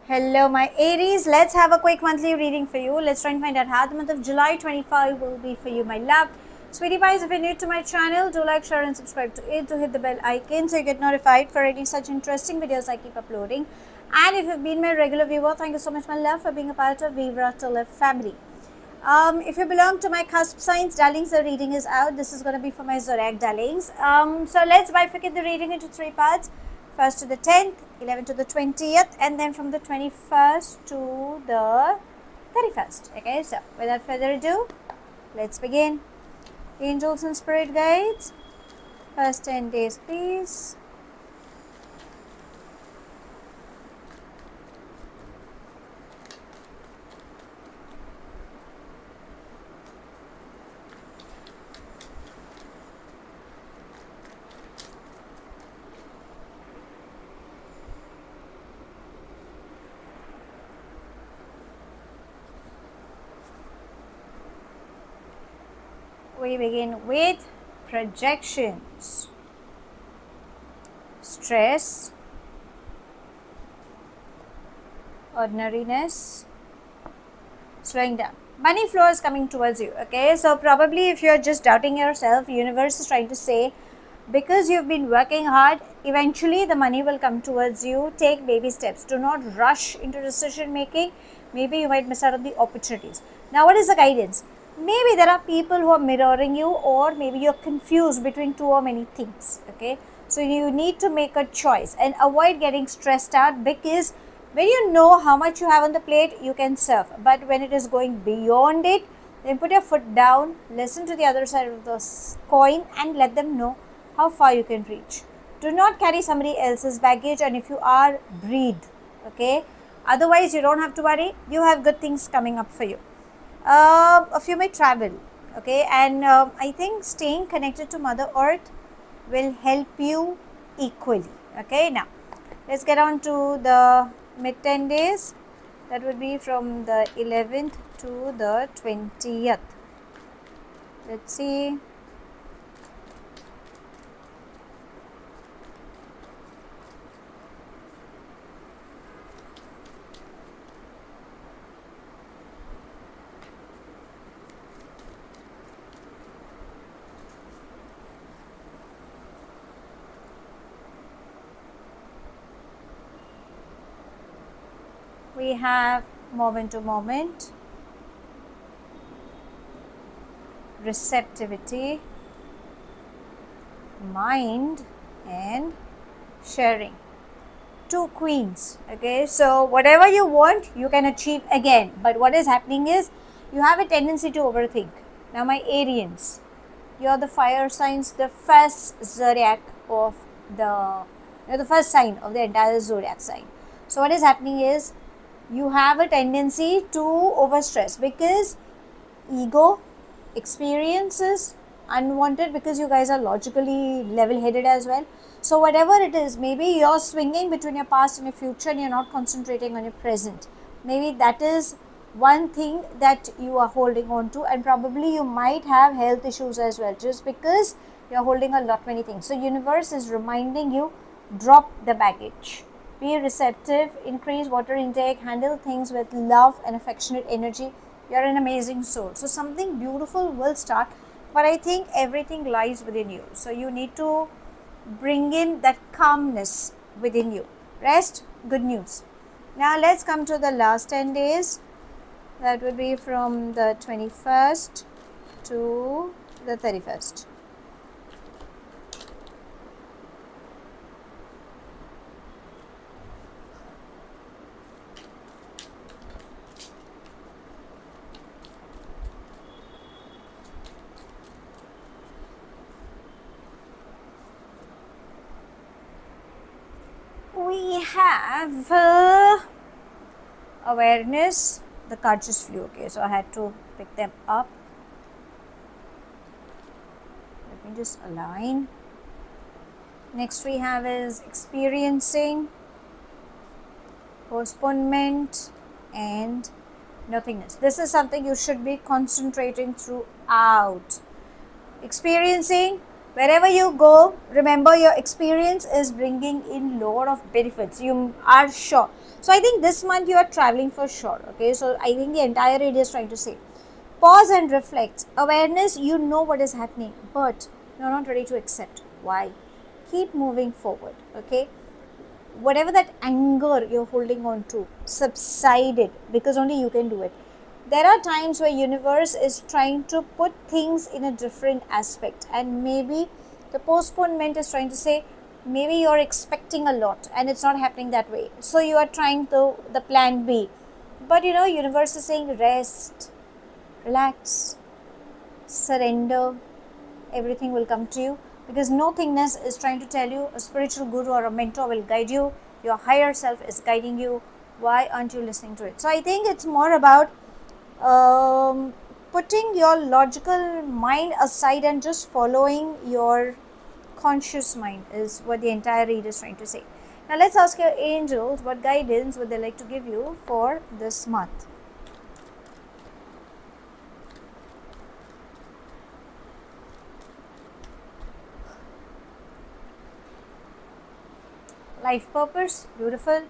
Hello, my Aries. Let's have a quick monthly reading for you. Let's try and find out how the month of July 25 will be for you, my love. Sweetie pies, if you're new to my channel, do like, share and subscribe to it. Do hit the bell icon so you get notified for any such interesting videos I keep uploading. And if you've been my regular viewer, thank you so much, my love, for being a part of Vibra to Live family. If you belong to my cusp signs, darlings, the reading is out. This is going to be for my zodiac darlings. So let's bifurcate the reading into three parts. First to the 10th, 11th to the 20th, and then from the 21st to the 31st. Okay, so without further ado, let's begin. Angels and spirit guides, first 10 days, please. We begin with projections, stress, ordinariness, slowing down. Money flow is coming towards you. Okay, so probably if you're just doubting yourself, universe is trying to say, because you've been working hard, eventually the money will come towards you. Take baby steps. Do not rush into decision making. Maybe you might miss out on the opportunities. Now, what is the guidance? Maybe there are people who are mirroring you, or maybe you're confused between two or many things. Okay, so you need to make a choice and avoid getting stressed out, because when you know how much you have on the plate, you can serve. But when it is going beyond it, then put your foot down, listen to the other side of the coin, and let them know how far you can reach. Do not carry somebody else's baggage, and if you are, breathe. Okay, otherwise you don't have to worry. You have good things coming up for you. A few may travel, okay, and I think staying connected to Mother Earth will help you equally. Okay, now let's get on to the mid 10 days. That would be from the 11th to the 20th. Let's see. We have moment to moment, receptivity, mind, and sharing. Two queens. Okay, so whatever you want, you can achieve again. But what is happening is, you have a tendency to overthink. Now, my Arians, you're the fire signs, the first zodiac of the first sign of the entire zodiac sign. So what is happening is, you have a tendency to overstress, because ego, experiences, unwanted, because you guys are logically level-headed as well. So whatever it is, maybe you're swinging between your past and your future, and you're not concentrating on your present. Maybe that is one thing that you are holding on to, and probably you might have health issues as well, just because you're holding a lot many things. So universe is reminding you, drop the baggage. Be receptive, increase water intake, handle things with love and affectionate energy. You're an amazing soul. So something beautiful will start, but I think everything lies within you. So you need to bring in that calmness within you. Rest, good news. Now let's come to the last 10 days. That would be from the 21st to the 31st. We have awareness. The card just flew. Okay, so I had to pick them up. Let me just align. Next we have is experiencing, postponement, and nothingness. This is something you should be concentrating throughout. Experiencing, Wherever you go, remember your experience is bringing in lot of benefits. You are sure. So I think this month you are traveling for sure. Okay, so I think the entire read is trying to say, pause and reflect. Awareness, you know what is happening, but you're not ready to accept. Why? Keep moving forward. Okay, whatever that anger you're holding on to, subside it, because only you can do it. There are times where universe is trying to put things in a different aspect, and maybe the postponement is trying to say maybe you're expecting a lot and it's not happening that way, so you are trying to the plan B. But universe is saying rest, relax, surrender, everything will come to you, because nothingness is trying to tell you a spiritual guru or a mentor will guide you, your higher self is guiding you. Why aren't you listening to it? So I think it's more about putting your logical mind aside and just following your conscious mind is what the entire read is trying to say. Now let's ask your angels what guidance would they like to give you for this month. Life purpose, beautiful.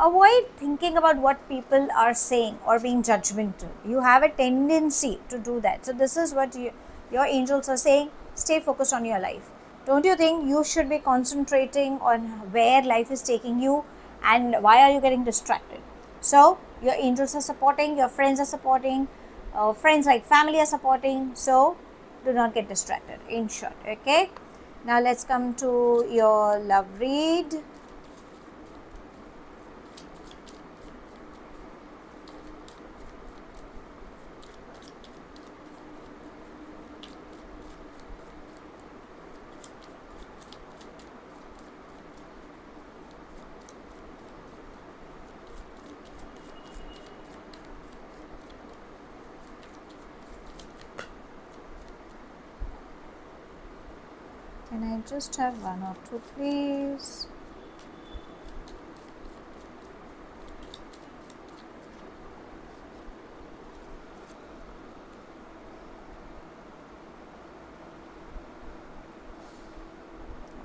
Avoid thinking about what people are saying or being judgmental. You have a tendency to do that. So this is what your angels are saying. Stay focused on your life. Don't you think you should be concentrating on where life is taking you and why are you getting distracted? So your angels are supporting, your friends are supporting, friends like family are supporting. So do not get distracted, in short. Okay. Now let's come to your love read. Can I just have one or two, please?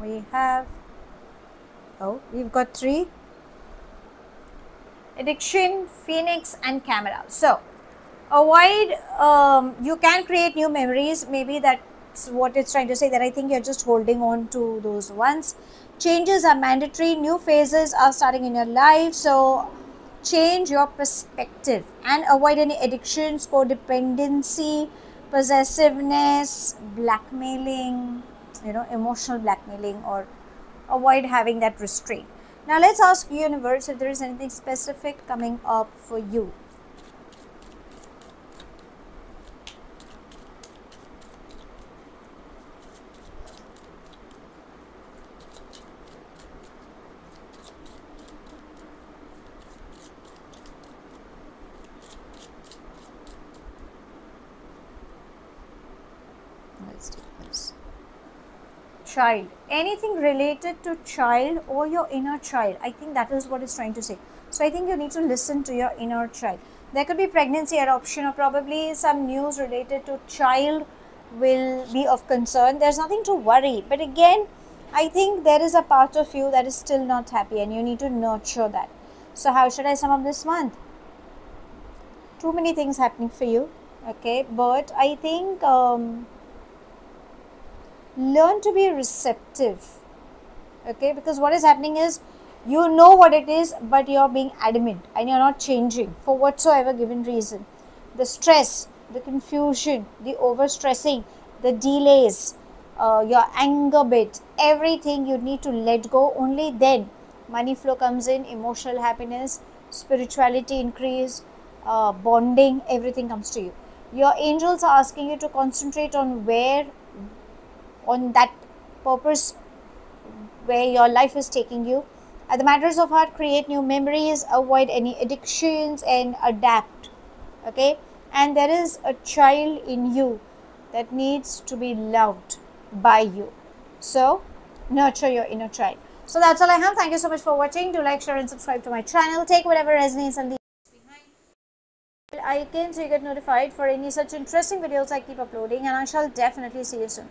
We have, we've got 3. Addiction, Phoenix and Camera. So avoid, you can create new memories. Maybe that's what it's trying to say, that I think you're just holding on to those ones. Changes are mandatory. New phases are starting in your life. So change your perspective and avoid any addictions, codependency, possessiveness, blackmailing, emotional blackmailing, or avoid having that restraint. Now let's ask universe if there is anything specific coming up for you. Let's take this. Child, anything related to child or your inner child, I think that is what it's trying to say. So I think you need to listen to your inner child. There could be pregnancy, adoption, or probably some news related to child will be of concern. There's nothing to worry, but again, I think there is a part of you that is still not happy and you need to nurture that. So how should I sum up this month? Too many things happening for you, okay, but I think learn to be receptive, okay, because what is happening is you know what it is, but you're being adamant and you're not changing for whatsoever given reason. The stress, the confusion, the overstressing, the delays, your anger bit, everything you need to let go. Only then money flow comes in, emotional happiness, spirituality increase, bonding, everything comes to you. Your angels are asking you to concentrate on that purpose where your life is taking you. At the matters of heart, create new memories, avoid any addictions and adapt, okay. And there is a child in you that needs to be loved by you, so nurture your inner child. So that's all I have. Thank you so much for watching. Do like, share and subscribe to my channel. Take whatever resonates and leave behind icon so you get notified for any such interesting videos I keep uploading, and I shall definitely see you soon.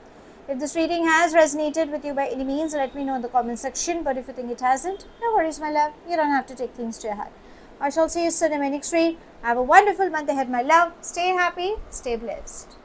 If this reading has resonated with you by any means, let me know in the comment section. But if you think it hasn't, no worries, my love. You don't have to take things to your heart. I shall see you soon in my next read. Have a wonderful month ahead, my love. Stay happy, stay blessed.